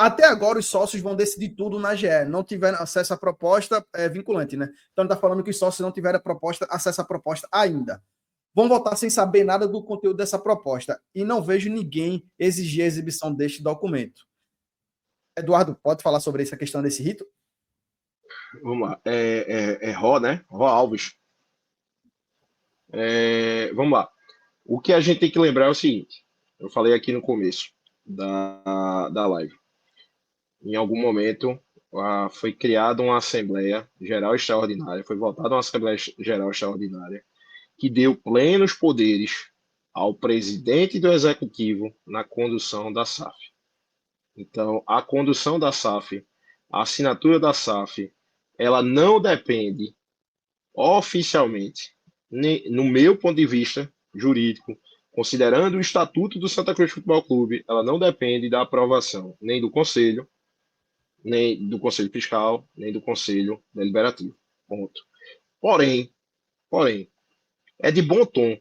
Até agora, os sócios vão decidir tudo na GE. Não tiveram acesso à proposta vinculante, né? Então, ele está falando que os sócios não tiveram acesso à proposta ainda. Vão votar sem saber nada do conteúdo dessa proposta. E não vejo ninguém exigir a exibição deste documento. Eduardo, pode falar sobre essa questão desse rito? Vamos lá. Ró, né? Ró Alves. Vamos lá. O que a gente tem que lembrar é o seguinte. Eu falei aqui no começo da live. Em algum momento foi criada uma Assembleia Geral Extraordinária, foi votada uma Assembleia Geral Extraordinária que deu plenos poderes ao presidente do Executivo na condução da SAF. Então, a condução da SAF, a assinatura da SAF, ela não depende oficialmente, no meu ponto de vista jurídico, considerando o Estatuto do Santa Cruz Futebol Clube, ela não depende da aprovação nem do Conselho, nem do Conselho Fiscal, nem do Conselho Deliberativo. Ponto. Porém, é de bom tom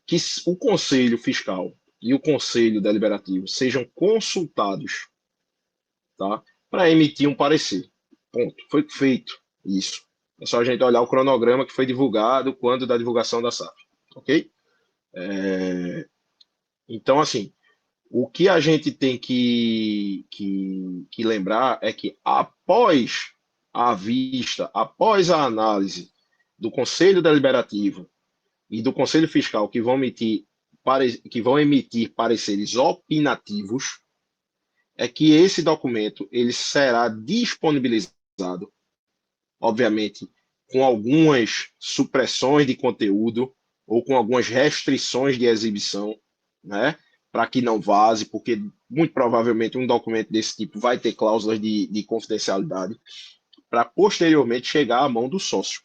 que o Conselho Fiscal e o Conselho Deliberativo sejam consultados, tá, para emitir um parecer. Ponto. Foi feito isso. É só a gente olhar o cronograma que foi divulgado quando da divulgação da SAF. Ok? Então, assim, o que a gente tem que lembrar é que após após a análise do Conselho Deliberativo e do Conselho Fiscal que vão emitir pareceres opinativos, é que esse documento ele será disponibilizado, obviamente, com algumas supressões de conteúdo ou com algumas restrições de exibição, né? Para que não vaze, porque muito provavelmente um documento desse tipo vai ter cláusulas de confidencialidade, para posteriormente chegar à mão do sócio.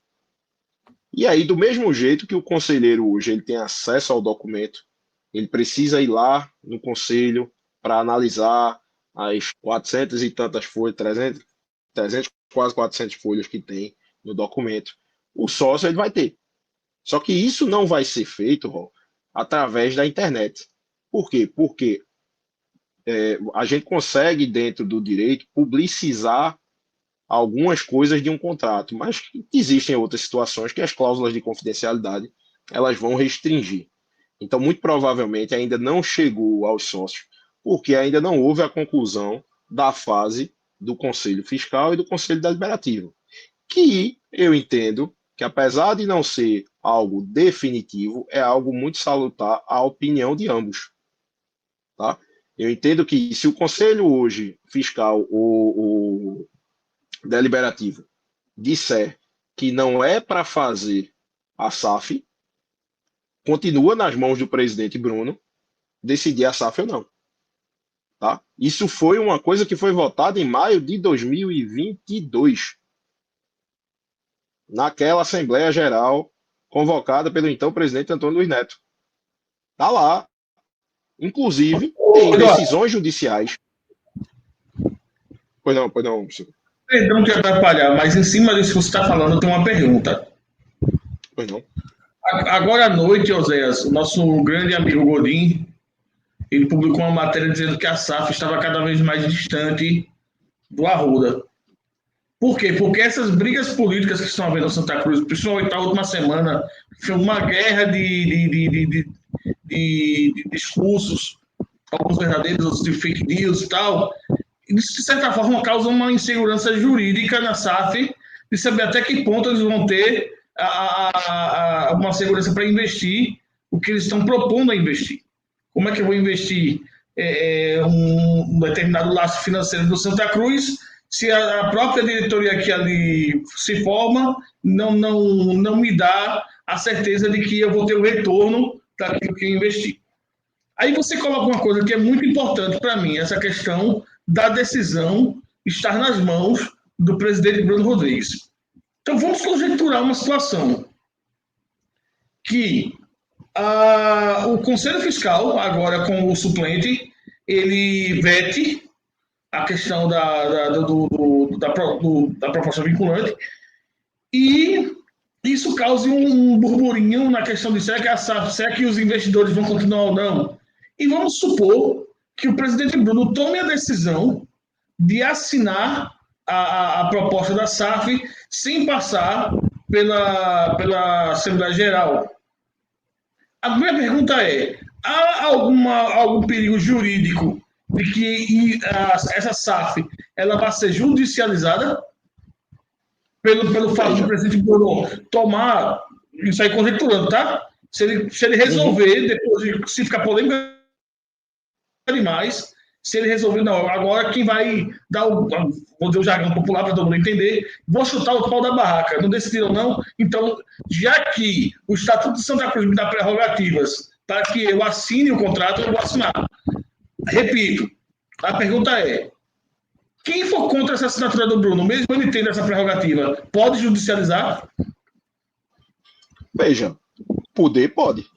E aí, do mesmo jeito que o conselheiro hoje ele tem acesso ao documento, ele precisa ir lá no conselho para analisar as 400 e tantas folhas, 300, quase 400 folhas que tem no documento. O sócio ele vai ter. Só que isso não vai ser feito, Rô, através da internet. Por quê? Porque a gente consegue, dentro do direito, publicizar algumas coisas de um contrato, mas existem outras situações que as cláusulas de confidencialidade elas vão restringir. Então, muito provavelmente, ainda não chegou aos sócios, porque ainda não houve a conclusão da fase do Conselho Fiscal e do Conselho Deliberativo, que eu entendo que, apesar de não ser algo definitivo, é algo muito salutar à opinião de ambos. Tá? Eu entendo que se o Conselho hoje Fiscal ou Deliberativo disser que não é para fazer a SAF, continua nas mãos do presidente Bruno decidir a SAF ou não. Tá? Isso foi uma coisa que foi votada em maio de 2022, naquela Assembleia Geral convocada pelo então presidente Antônio Luiz Neto. Está lá. Inclusive, tem decisões judiciais. Pois não, senhor. Perdão te atrapalhar, mas em cima disso que você está falando, eu tenho uma pergunta. Pois não. Agora à noite, Oséias, o nosso grande amigo Godin, ele publicou uma matéria dizendo que a SAF estava cada vez mais distante do Arruda. Por quê? Porque essas brigas políticas que estão havendo no Santa Cruz, principalmente na última semana, foi uma guerra de discursos, alguns verdadeiros, outros de fake news e tal, e de certa forma causam uma insegurança jurídica na SAF, de saber até que ponto eles vão ter uma segurança para investir o que eles estão propondo a investir. Como é que eu vou investir um determinado laço financeiro do Santa Cruz se a própria diretoria que ali se forma não me dá a certeza de que eu vou ter o retorno daquilo que eu investi. Aí você coloca uma coisa que é muito importante para mim, essa questão da decisão estar nas mãos do presidente Bruno Rodrigues. Então vamos conjecturar uma situação que o Conselho Fiscal, agora com o suplente, ele vete a questão da proposta vinculante e isso cause um burburinho na questão de será que os investidores vão continuar ou não. E vamos supor que o presidente Bruno tome a decisão de assinar a proposta da SAF sem passar pela Assembleia Geral. A minha pergunta é: há algum perigo jurídico de que essa SAF ela vai ser judicializada pelo fato do presidente Bruno tomar, isso aí conjecturando, tá? Se ele resolver, depois, se ficar polêmica demais, se ele resolver, não, agora quem vai dar vou dizer o jargão popular para todo mundo entender, vou chutar o pau da barraca, não decidiram não, então, já que o Estatuto de Santa Cruz me dá prerrogativas para que eu assine o contrato, eu vou assinar. Repito, a pergunta é, quem for contra essa assinatura do Bruno, mesmo ele tendo essa prerrogativa, pode judicializar? Veja, poder pode.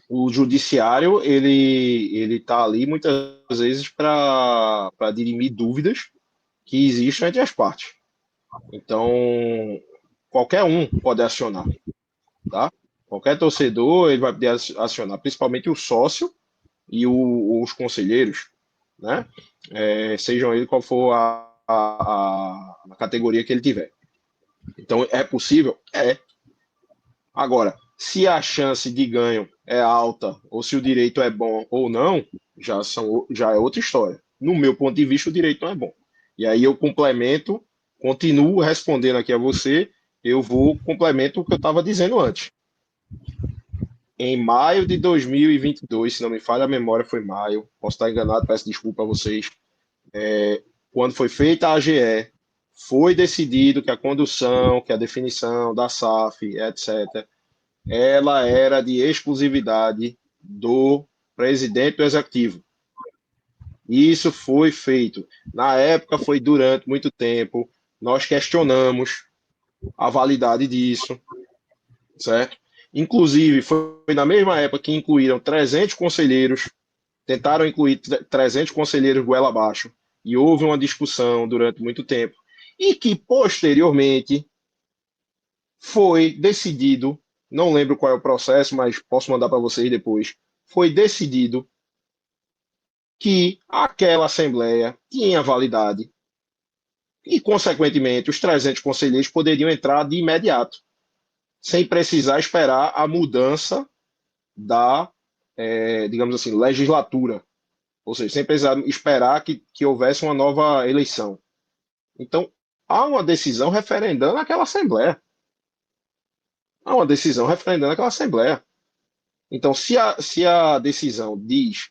O judiciário, ele tá ali muitas vezes para dirimir dúvidas que existem entre as partes. Então, qualquer um pode acionar, tá? Qualquer torcedor, ele vai poder acionar, principalmente o sócio e os conselheiros, né? Sejam ele qual for a categoria que ele tiver. Então, é possível? É. Agora, se a chance de ganho é alta, ou se o direito é bom ou não, já é outra história. No meu ponto de vista, o direito não é bom. E aí eu continuo respondendo aqui a você, complemento o que eu estava dizendo antes. Em maio de 2022, se não me falha a memória, foi maio, posso estar enganado, peço desculpa a vocês, quando foi feita a AGE, foi decidido que a condução, que a definição da SAF, etc., ela era de exclusividade do presidente do executivo. Isso foi feito. Na época, foi durante muito tempo, nós questionamos a validade disso, certo? Inclusive, foi na mesma época que incluíram 300 conselheiros, tentaram incluir 300 conselheiros goela abaixo, e houve uma discussão durante muito tempo, e que, posteriormente, foi decidido, não lembro qual é o processo, mas posso mandar para vocês depois, foi decidido que aquela Assembleia tinha validade e, consequentemente, os 300 conselheiros poderiam entrar de imediato, sem precisar esperar a mudança da, digamos assim, legislatura, ou seja, sem precisar esperar que houvesse uma nova eleição. Então, há uma decisão referendando aquela Assembleia. Então, se a decisão diz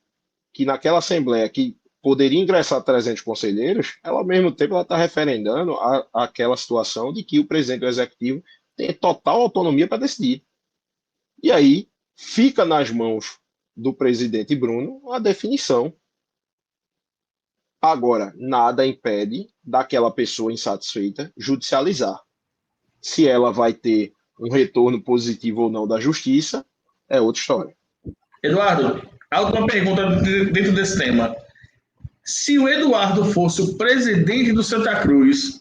que naquela Assembleia que poderia ingressar 300 conselheiros, ela, ao mesmo tempo, está referendando aquela situação de que o presidente do Executivo tem total autonomia para decidir. E aí, fica nas mãos do presidente Bruno a definição. Agora, nada impede daquela pessoa insatisfeita judicializar. Se ela vai ter um retorno positivo ou não da justiça, é outra história. Eduardo, há uma pergunta dentro desse tema. Se o Eduardo fosse o presidente do Santa Cruz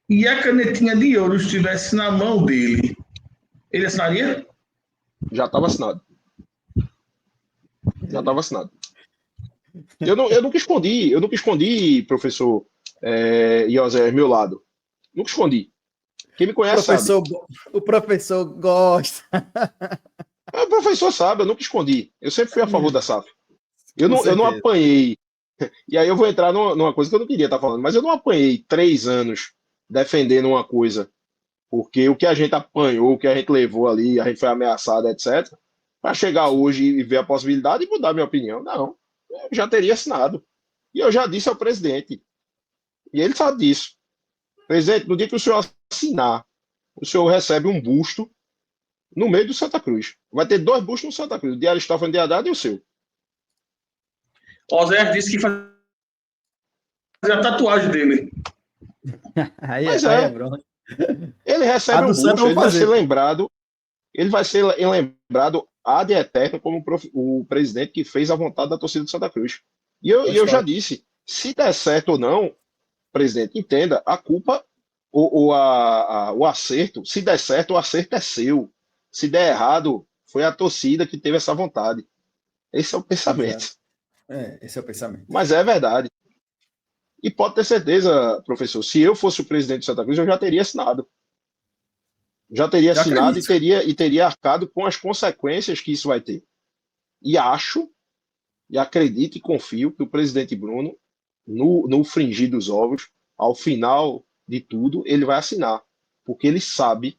e a canetinha de ouro estivesse na mão dele, ele assinaria? Já estava assinado. Eu nunca escondi, professor Iosé, meu lado. Nunca escondi. Quem me conhece sabe. O professor gosta. O professor sabe, eu nunca escondi. Eu sempre fui a favor da SAF. Eu não apanhei. E aí eu vou entrar numa coisa que eu não queria estar falando, mas eu não apanhei 3 anos defendendo uma coisa, porque o que a gente apanhou, o que a gente levou ali, a gente foi ameaçado, etc., para chegar hoje e ver a possibilidade e mudar minha opinião. Não, eu já teria assinado. E eu já disse ao presidente, e ele sabe disso. Presidente, no dia que o senhor assinar, o senhor recebe um busto no meio do Santa Cruz. Vai ter 2 bustos no Santa Cruz, o de Aristófanes de Haddad e o seu. O Zé disse que fazia a tatuagem dele. Mas ele recebe um busto, ele vai ser lembrado ad eterno como o presidente que fez a vontade da torcida do Santa Cruz. E eu já disse, se der certo ou não, presidente, entenda, a culpa o acerto, se der certo, o acerto é seu. Se der errado, foi a torcida que teve essa vontade. Esse é o pensamento. Esse é o pensamento. Mas é verdade. E pode ter certeza, professor, se eu fosse o presidente de Santa Cruz, eu já teria assinado. Já teria assinado e teria arcado com as consequências que isso vai ter. E acho, e acredito e confio que o presidente Bruno, no fringir dos ovos, ao final de tudo, ele vai assinar. Porque ele sabe,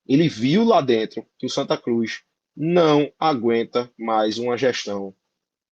ele viu lá dentro que o Santa Cruz não aguenta mais uma gestão